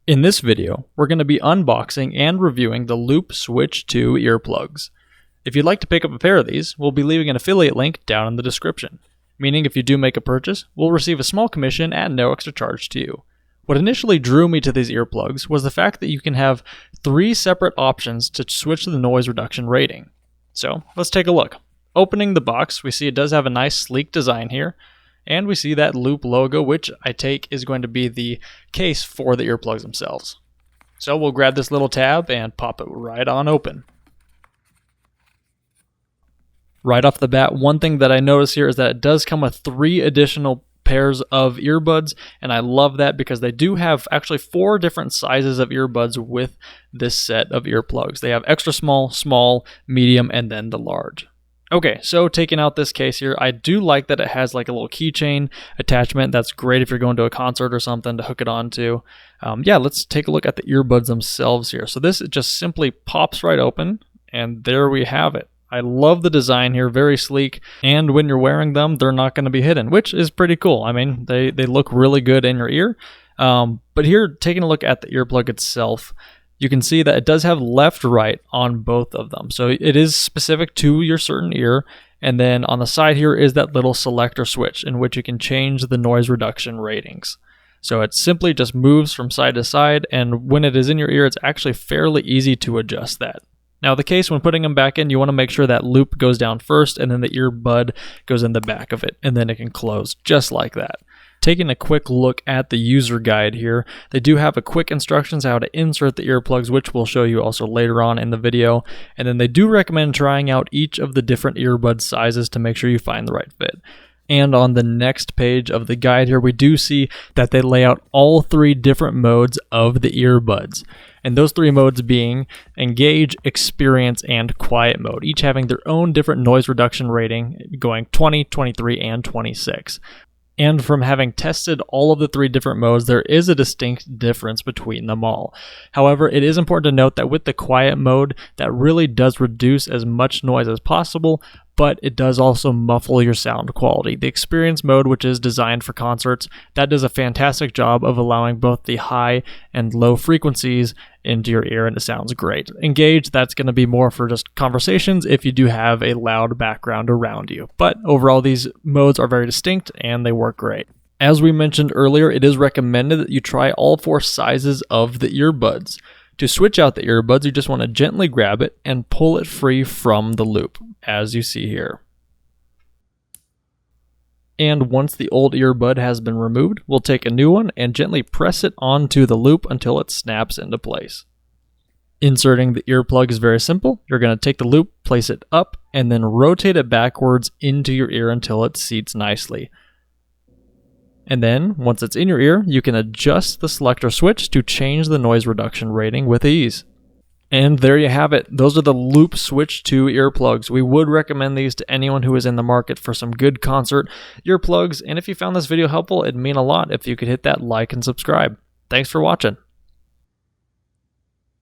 In this video, we're going to be unboxing and reviewing the Loop Switch 2 earplugs. If you'd like to pick up a pair of these, we'll be leaving an affiliate link down in the description, meaning if you do make a purchase, we'll receive a small commission at no extra charge to you. What initially drew me to these earplugs was the fact that you can have 3 separate options to switch the noise reduction rating. So let's take a look. Opening the box, we see it does have a nice sleek design here. And we see that Loop logo, which I take is going to be the case for the earplugs themselves. So we'll grab this little tab and pop it right on open. Right off the bat, one thing that I notice here is that it does come with 3 additional pairs of earbuds, and I love that because they do have actually 4 different sizes of earbuds with this set of earplugs. They have extra small, small, medium, and then the large. Okay, so taking out this case here, I do like that it has like a little keychain attachment. That's great if you're going to a concert or something to hook it onto. Let's take a look at the earbuds themselves here. So this just simply pops right open, and there we have it. I love the design here, very sleek, and when you're wearing them, they're not going to be hidden, which is pretty cool. I mean, they look really good in your ear. But here, taking a look at the earplug itself, you can see that it does have left-right on both of them. So it is specific to your certain ear. And then on the side here is that little selector switch in which you can change the noise reduction ratings. So it simply just moves from side to side. And when it is in your ear, it's actually fairly easy to adjust that. Now the case, when putting them back in, you want to make sure that loop goes down first and then the earbud goes in the back of it. And then it can close just like that. Taking a quick look at the user guide here, they do have a quick instructions how to insert the earplugs, which we'll show you also later on in the video. And then they do recommend trying out each of the different earbud sizes to make sure you find the right fit. And on the next page of the guide here, we do see that they lay out all 3 different modes of the earbuds. And those 3 modes being Engage, Experience, and Quiet mode, each having their own different noise reduction rating, going 20, 23, and 26. And from having tested all of the 3 different modes, there is a distinct difference between them all. However, it is important to note that with the quiet mode, that really does reduce as much noise as possible, but it does also muffle your sound quality. The experience mode, which is designed for concerts, that does a fantastic job of allowing both the high and low frequencies into your ear, and it sounds great. Engage, that's going to be more for just conversations if you do have a loud background around you. But overall, these modes are very distinct and they work great. As we mentioned earlier, it is recommended that you try all 4 sizes of the earbuds. To switch out the earbuds, you just want to gently grab it and pull it free from the loop, as you see here. And once the old earbud has been removed, we'll take a new one and gently press it onto the loop until it snaps into place. Inserting the earplug is very simple. You're going to take the loop, place it up, and then rotate it backwards into your ear until it seats nicely. And then, once it's in your ear, you can adjust the selector switch to change the noise reduction rating with ease. And there you have it. Those are the Loop Switch 2 earplugs. We would recommend these to anyone who is in the market for some good concert earplugs. And if you found this video helpful, it'd mean a lot if you could hit that like and subscribe. Thanks for watching.